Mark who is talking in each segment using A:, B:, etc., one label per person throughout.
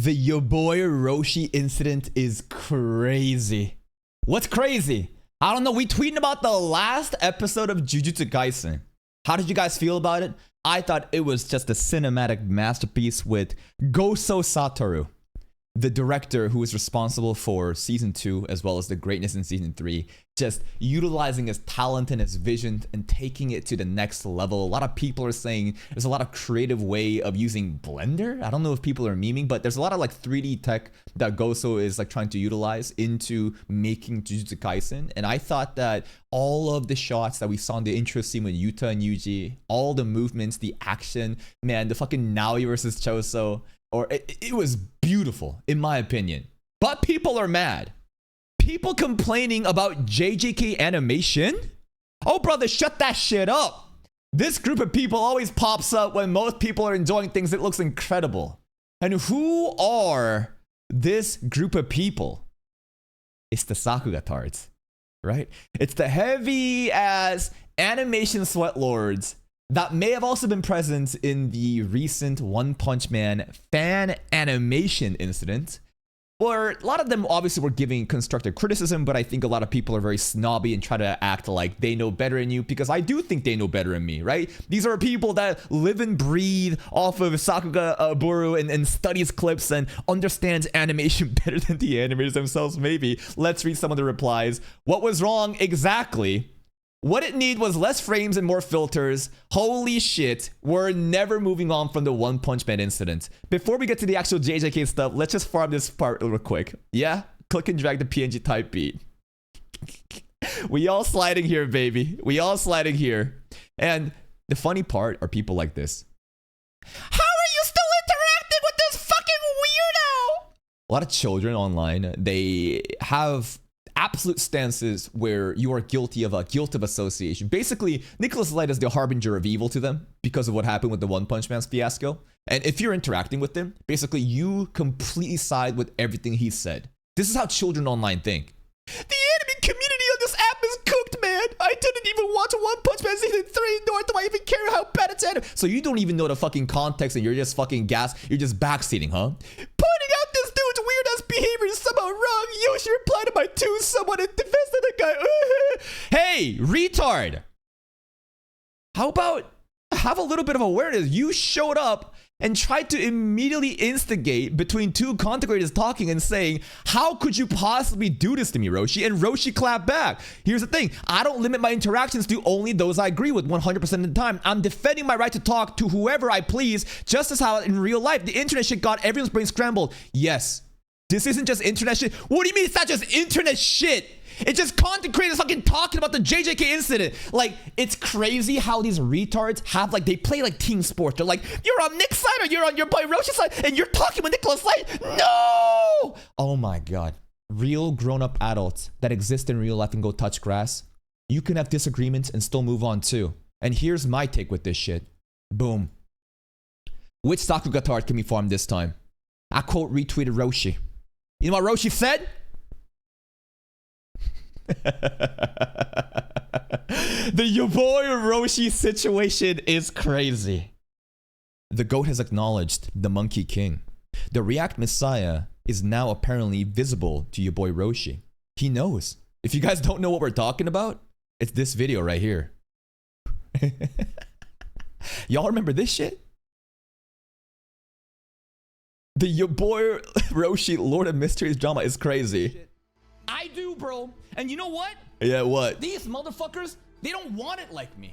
A: The YaBoyRoshi incident is crazy. What's crazy? I don't know. We tweeting about the last episode of Jujutsu Kaisen. How did you guys feel about it? I thought it was just a cinematic masterpiece with Goso Satoru, the director who is responsible for season 2 as well as the greatness in season 3, just utilizing his talent and his vision and taking it to the next level. A lot of people are saying there's a lot of creative way of using Blender. I don't know if people are memeing, but there's a lot of like 3D tech that Goso is like trying to utilize into making Jujutsu Kaisen. And I thought that all of the shots that we saw in the intro scene with Yuta and Yuji, all the movements, the action, man, the fucking Naoi versus Choso, it was beautiful, in my opinion. But people are mad. People complaining about JJK animation? Oh, brother, shut that shit up. This group of people always pops up when most people are enjoying things that looks incredible. And who are this group of people? It's the Sakugatards, right? It's the heavy-ass animation sweatlords that may have also been present in the recent One Punch Man fan animation incident, where a lot of them obviously were giving constructive criticism, but I think a lot of people are very snobby and try to act like they know better than you, because I do think they know better than me, right? These are people that live and breathe off of Sakugaburo and studies clips and understands animation better than the animators themselves, maybe. Let's read some of the replies. What was wrong exactly? What it needed was less frames and more filters. Holy shit, we're never moving on from the One Punch Man incident. Before we get to the actual JJK stuff, let's just farm this part real quick. Yeah? Click and drag the PNG type beat. We all sliding here, baby. We all sliding here. And the funny part are people like this. How are you still interacting with this fucking weirdo? A lot of children online, they have absolute stances where you are guilty of a guilt of association. Basically, Nicholas Light is the harbinger of evil to them because of what happened with the One Punch Man's fiasco. And if you're interacting with him, basically you completely side with everything he said. This is how children online think. The anime community on this app is cooked, man. I didn't even watch One Punch Man season 3, nor do I even care how bad it's anime. So you don't even know the fucking context and you're just fucking you're just backseating, huh? Pointing out this dude's weird ass behavior is somehow wrong. Yoshi replied to my two someone in defense of the guy. Hey, retard. How about have a little bit of awareness? You showed up and tried to immediately instigate between two content creators talking and saying, how could you possibly do this to me, Roshi? And Roshi clapped back. Here's the thing. I don't limit my interactions to only those I agree with 100% of the time. I'm defending my right to talk to whoever I please, just as how in real life, the internet shit got everyone's brain scrambled. Yes, this isn't just internet shit. What do you mean it's not just internet shit? It's just content creators fucking talking about the JJK incident. Like, it's crazy how these retards have, like, they play like team sports. They're like, you're on Nick's side or you're on your boy Roshi's side and you're talking with Nicholas Light. No! Oh my God. Real grown-up adults that exist in real life and go touch grass. You can have disagreements and still move on too. And here's my take with this shit. Boom. Which Sakugatard can we farm this time? I quote retweeted Roshi. You know what Roshi said? The YaBoyRoshi situation is crazy. The GOAT has acknowledged the Monkey King. The React Messiah is now apparently visible to YaBoyRoshi. He knows. If you guys don't know what we're talking about, it's this video right here. Y'all remember this shit? The YaBoyRoshi Lord of Mysteries drama is crazy. I do, bro. And you know what? Yeah, what? These motherfuckers, they don't want it like me.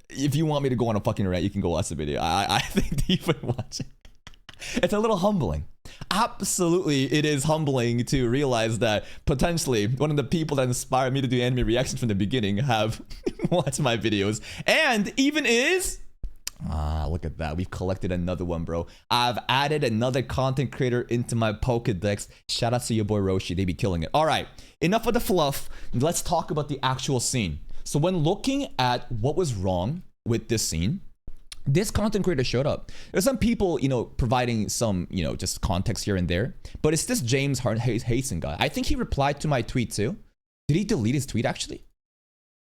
A: If you want me to go on a fucking rant, you can go watch the video. I think you would watch it. It's a little humbling. Absolutely, it is humbling to realize that potentially one of the people that inspired me to do anime reactions from the beginning have watched my videos. And even is... look at that. We've collected another one, bro. I've added another content creator into my Pokedex. Shout out to YaBoyRoshi. They be killing it. All right. Enough of the fluff. Let's talk about the actual scene. So when looking at what was wrong with this scene, this content creator showed up. There's some people, providing some, just context here and there. But it's this James Hasten guy. I think he replied to my tweet too. Did he delete his tweet actually?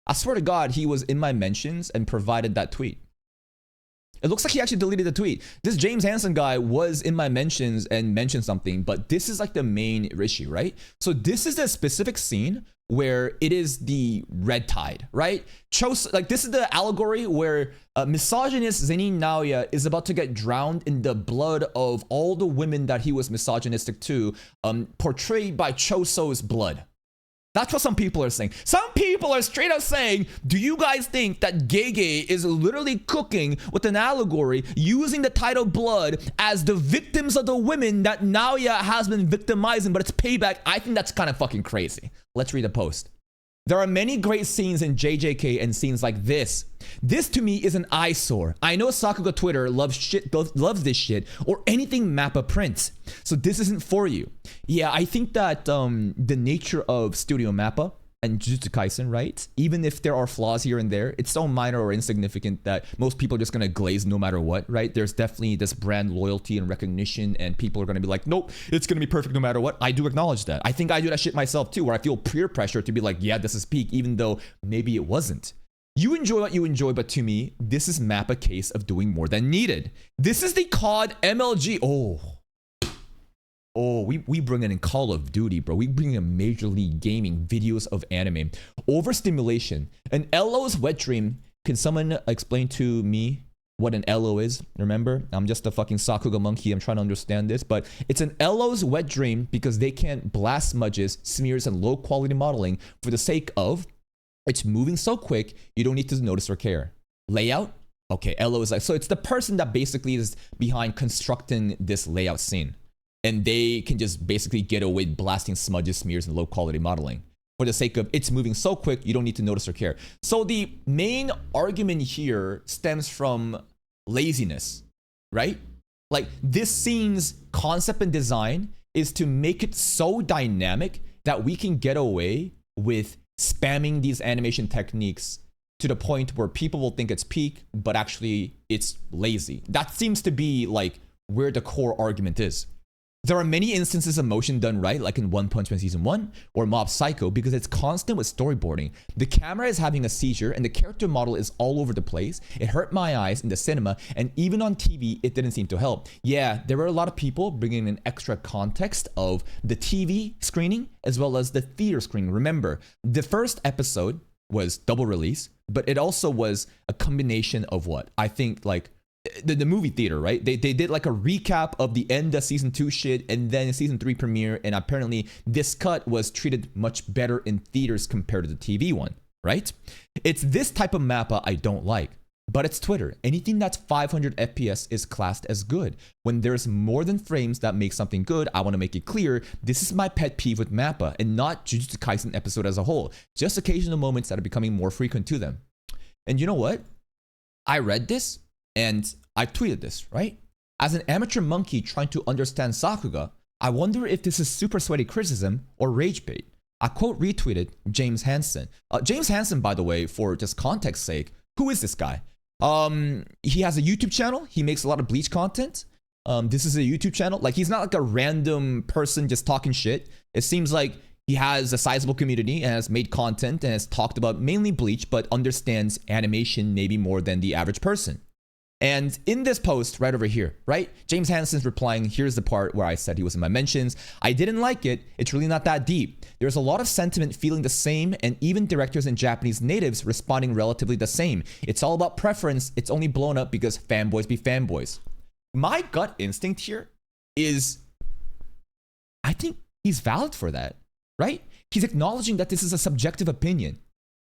A: I swear to God, he was in my mentions and provided that tweet. It looks like he actually deleted the tweet. This James Hansen guy was in my mentions and mentioned something, but this is like the main issue, right? So this is a specific scene where it is the red tide, right? Like this is the allegory where misogynist Zenin Naoya is about to get drowned in the blood of all the women that he was misogynistic to, portrayed by Choso's blood. That's what some people are saying. Some people are straight up saying, do you guys think that Gege is literally cooking with an allegory using the title Blood as the victims of the women that Naoya has been victimizing, but it's payback? I think that's kind of fucking crazy. Let's read the post. There are many great scenes in JJK and scenes like this. This to me is an eyesore. I know Sakuga Twitter loves this shit or anything Mappa prints. So this isn't for you. Yeah, I think that the nature of Studio Mappa and Jujutsu Kaisen, right? Even if there are flaws here and there, it's so minor or insignificant that most people are just gonna glaze no matter what, right? There's definitely this brand loyalty and recognition, and people are gonna be like, nope, it's gonna be perfect no matter what. I do acknowledge that. I think I do that shit myself too, where I feel peer pressure to be like, yeah, this is peak, even though maybe it wasn't. You enjoy what you enjoy, but to me, this is Mappa case of doing more than needed. This is the COD MLG. Oh, we bring in Call of Duty, bro. We bring in Major League Gaming videos of anime. Overstimulation. An LO's wet dream. Can someone explain to me what an LO is? Remember, I'm just a fucking Sakuga monkey. I'm trying to understand this. But it's an LO's wet dream because they can't blast smudges, smears, and low quality modeling for the sake of it's moving so quick, you don't need to notice or care. Layout? Okay, LO is like, so it's the person that basically is behind constructing this layout scene. And they can just basically get away blasting smudges, smears, and low quality modeling for the sake of it's moving so quick, you don't need to notice or care. So the main argument here stems from laziness, right? Like this scene's concept and design is to make it so dynamic that we can get away with spamming these animation techniques to the point where people will think it's peak, but actually it's lazy. That seems to be like where the core argument is. There are many instances of motion done right, like in One Punch Man Season 1 or Mob Psycho, because it's constant with storyboarding. The camera is having a seizure and the character model is all over the place. It hurt my eyes in the cinema, and even on TV, it didn't seem to help. Yeah, there were a lot of people bringing in extra context of the TV screening as well as the theater screening. Remember, the first episode was double release, but it also was a combination of what? I think like the movie theater, right? They did like a recap of the end of season 2 shit and then season 3 premiere, and apparently this cut was treated much better in theaters compared to the TV one, right? It's this type of Mappa I don't like, but it's Twitter. Anything that's 500 FPS is classed as good. When there's more than frames that make something good, I want to make it clear this is my pet peeve with Mappa and not Jujutsu Kaisen episode as a whole, just occasional moments that are becoming more frequent to them. And you know what? I read this and I tweeted this, right? As an amateur monkey trying to understand Sakuga, I wonder if this is super sweaty criticism or rage bait. I quote retweeted James Hansen. James Hansen, by the way, for just context sake, who is this guy? He has a YouTube channel. He makes a lot of Bleach content. This is a YouTube channel. Like he's not like a random person just talking shit. It seems like he has a sizable community and has made content and has talked about mainly Bleach, but understands animation maybe more than the average person. And in this post right over here, right? James Hansen's replying, here's the part where I said he was in my mentions. I didn't like it. It's really not that deep. There's a lot of sentiment feeling the same, and even directors and Japanese natives responding relatively the same. It's all about preference. It's only blown up because fanboys be fanboys. My gut instinct here is, I think he's valid for that, right? He's acknowledging that this is a subjective opinion,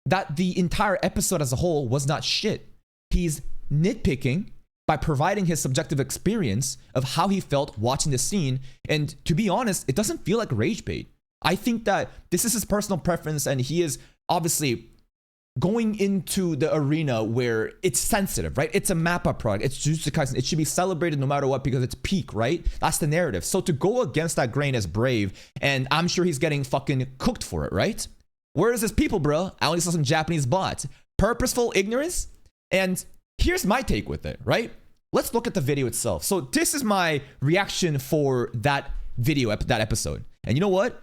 A: that the entire episode as a whole was not shit. He's nitpicking by providing his subjective experience of how he felt watching the scene, and to be honest, it doesn't feel like rage bait. I think that this is his personal preference, and he is obviously going into the arena where it's sensitive, right? It's a Mappa product, it's Jujutsu Kaisen, it should be celebrated no matter what because it's peak, right? That's the narrative. So to go against that grain is brave, and I'm sure he's getting fucking cooked for it, right? Where is his people, bro? I only saw some Japanese bots. Purposeful ignorance? And here's my take with it, right? Let's look at the video itself. So this is my reaction for that video, that episode. And you know what?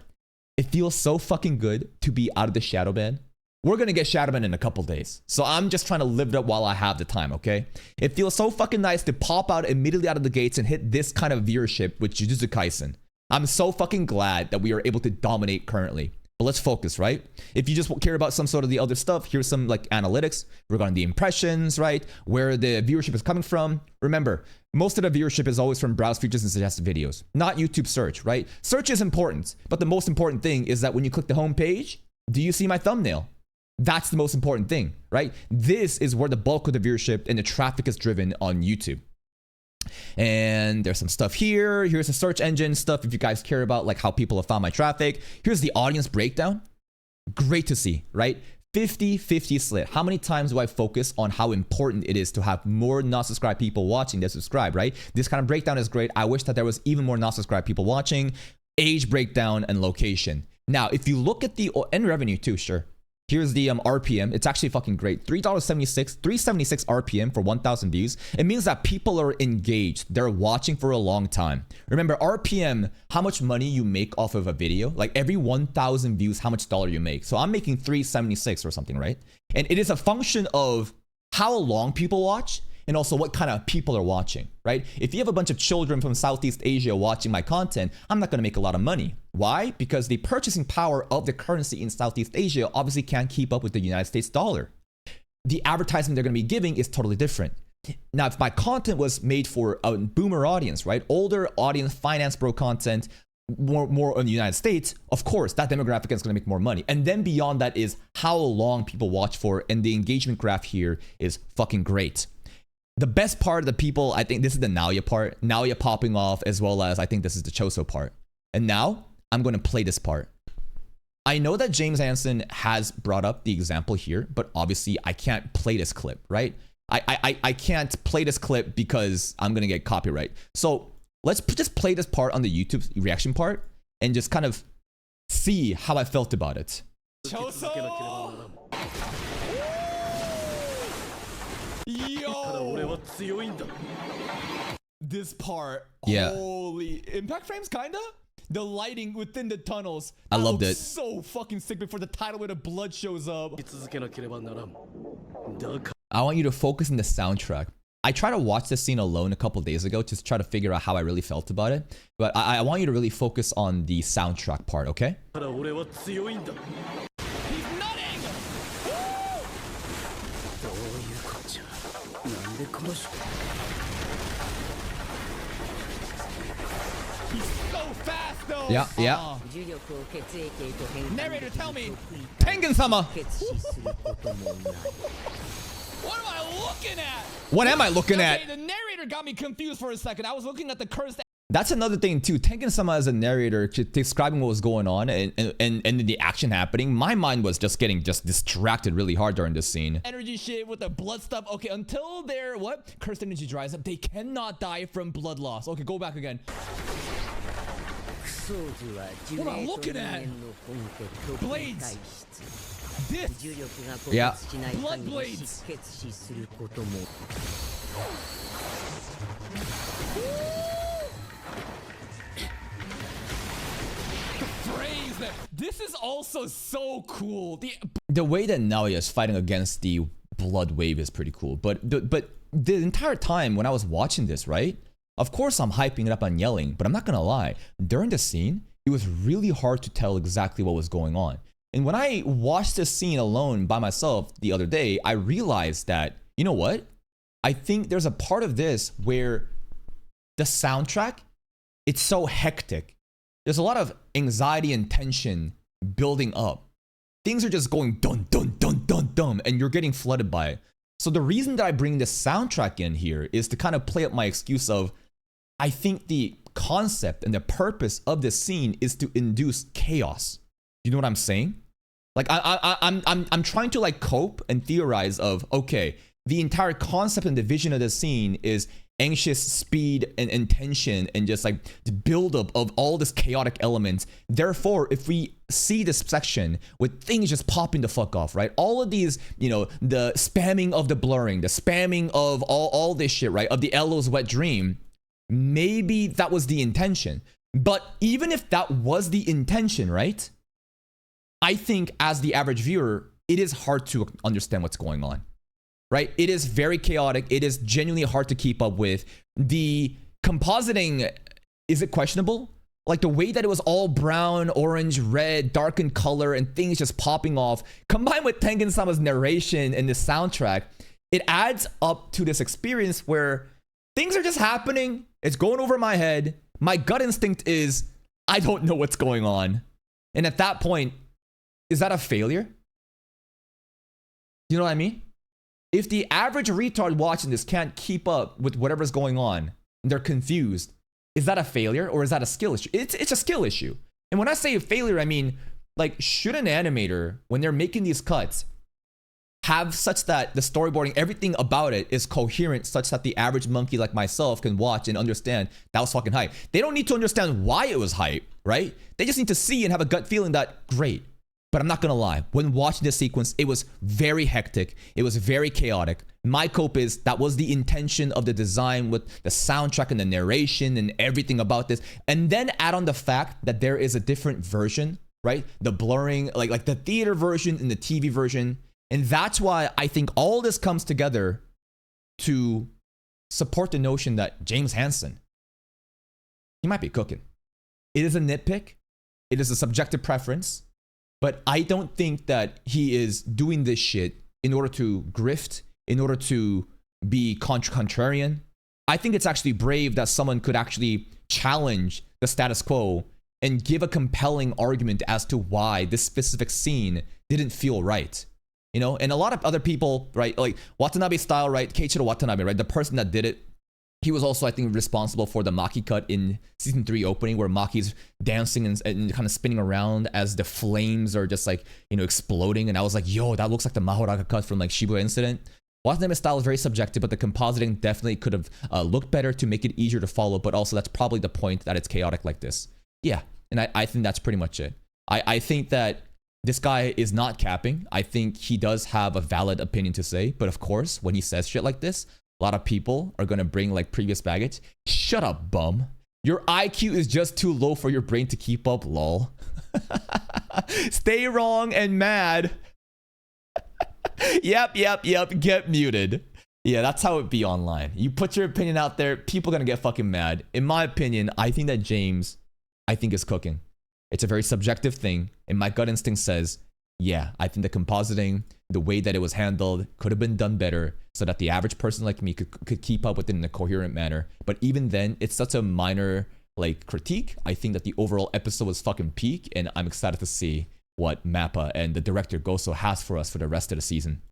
A: It feels so fucking good to be out of the shadow ban we're gonna get Shadowman in a couple days. So I'm just trying to live it up while I have the time, okay? It feels so fucking nice to pop out immediately out of the gates and hit this kind of viewership with Jujutsu Kaisen. I'm so fucking glad that we are able to dominate currently. But let's focus, right? If you just care about some sort of the other stuff, here's some like analytics regarding the impressions, right? Where the viewership is coming from. Remember, most of the viewership is always from browse features and suggested videos, not YouTube search, right? Search is important, but the most important thing is that when you click the home page, do you see my thumbnail? That's the most important thing, right? This is where the bulk of the viewership and the traffic is driven on YouTube. And there's some stuff here. Here's the search engine stuff if you guys care about like how people have found my traffic. Here's the audience breakdown. Great to see, right? 50-50 split. How many times do I focus on how important it is to have more non-subscribed people watching than subscribe, right? This kind of breakdown is great. I wish that there was even more non-subscribed people watching. Age breakdown and location. Now, if you look at the end revenue too, sure. Here's the RPM. It's actually fucking great. $3.76, $3.76 RPM for 1,000 views. It means that people are engaged. They're watching for a long time. Remember, RPM, how much money you make off of a video. Like every 1,000 views, how much dollar you make. So I'm making $3.76 or something, right? And it is a function of how long people watch and also what kind of people are watching, right? If you have a bunch of children from Southeast Asia watching my content, I'm not gonna make a lot of money. Why? Because the purchasing power of the currency in Southeast Asia obviously can't keep up with the United States dollar. The advertisement they're gonna be giving is totally different. Now, if my content was made for a boomer audience, right? Older audience, finance bro content, more in the United States, of course, that demographic is gonna make more money. And then beyond that is how long people watch for, and the engagement graph here is fucking great. The best part of the people, I think this is the Naoya part. Naoya popping off, as well as I think this is the Choso part. And now I'm going to play this part. I know that James Anson has brought up the example here, but obviously I can't play this clip, right? I can't play this clip because I'm going to get copyright. So let's just play this part on the YouTube reaction part and just kind of see how I felt about it. Choso! Yo! This part, yeah. Holy impact frames, kinda. The lighting within the tunnels. I loved it. So fucking sick before the title where the blood shows up. I want you to focus on the soundtrack. I tried to watch this scene alone a couple days ago just to try to figure out how I really felt about it. But I want you to really focus on the soundtrack part, okay? He's so fast though. Yeah, yeah. Narrator, tell me. Tengen-sama. What am I looking at? What am I looking at? The narrator got me confused for a second. I was looking at the cursed. That's another thing too. Tengen-sama as a narrator describing what was going on and the action happening. My mind was just getting distracted really hard during this scene. Energy shit with the blood stuff. Okay, until their cursed energy dries up, they cannot die from blood loss. Okay, go back again. What am I looking at? Blades. This. Yeah. Blood blades. This is also so cool. The way that Naoya is fighting against the blood wave is pretty cool. But the entire time when I was watching this, right? Of course I'm hyping it up and yelling, but I'm not gonna lie. During the scene, it was really hard to tell exactly what was going on. And when I watched this scene alone by myself the other day, I realized that, you know what? I think there's a part of this where the soundtrack, it's so hectic. There's a lot of anxiety and tension building up. Things are just going dun, dun, dun, dun, dun, and you're getting flooded by it. So the reason that I bring this soundtrack in here is to kind of play up my excuse of, I think the concept and the purpose of this scene is to induce chaos. You know what I'm saying? Like I'm trying to like cope and theorize of, okay, the entire concept and the vision of the scene is anxious speed and tension and just like the buildup of all this chaotic elements. Therefore, if we see this section with things just popping the fuck off, right? All of these, you know, the spamming of the blurring, the spamming of all this shit, right? Of the Elo's wet dream, maybe that was the intention. But even if that was the intention, right? I think as the average viewer, it is hard to understand what's going on, right? It is very chaotic. It is genuinely hard to keep up with. The compositing, is it questionable? Like the way that it was all brown, orange, red, dark in color, and things just popping off, combined with Tengen-sama's narration and the soundtrack, it adds up to this experience where things are just happening. It's going over my head. My gut instinct is, I don't know what's going on. And at that point, is that a failure? You know what I mean? If the average retard watching this can't keep up with whatever's going on, and they're confused, is that a failure or is that a skill issue? It's a skill issue. And when I say a failure, I mean, like, should an animator, when they're making these cuts, have such that the storyboarding, everything about it is coherent such that the average monkey like myself can watch and understand that was fucking hype. They don't need to understand why it was hype, right? They just need to see and have a gut feeling that, great. But I'm not gonna lie, when watching this sequence, it was very hectic. It was very chaotic. My cope is that was the intention of the design with the soundtrack and the narration and everything about this. And then add on the fact that there is a different version, right? The blurring, like the theater version and the TV version. And that's why I think all this comes together to support the notion that James Hansen, he might be cooking. It is a nitpick. It is a subjective preference. But I don't think that he is doing this shit in order to grift, in order to be contrarian. I think it's actually brave that someone could actually challenge the status quo and give a compelling argument as to why this specific scene didn't feel right. You know, and a lot of other people, right, like Watanabe style, right, Keiichiro Watanabe, right, the person that did it, he was also, I think, responsible for the Maki cut in season 3 opening, where Maki's dancing and kind of spinning around as the flames are just like, you know, exploding. And I was like, yo, that looks like the Mahoraga cut from like Shibuya Incident. Watanabe style is very subjective, but the compositing definitely could have looked better to make it easier to follow. But also, that's probably the point, that it's chaotic like this. Yeah, and I think that's pretty much it. I think that this guy is not capping. I think he does have a valid opinion to say. But of course, when he says shit like this, a lot of people are going to bring like previous baggage. Shut up, bum. Your IQ is just too low for your brain to keep up, lol. Stay wrong and mad. Yep. Get muted. Yeah, that's how it be online. You put your opinion out there, people are going to get fucking mad. In my opinion, I think that James, is cooking. It's a very subjective thing. And my gut instinct says, yeah, I think the compositing, the way that it was handled could have been done better so that the average person like me could keep up with it in a coherent manner. But even then, it's such a minor like critique. I think that the overall episode was fucking peak, and I'm excited to see what Mappa and the director Goso has for us for the rest of the season.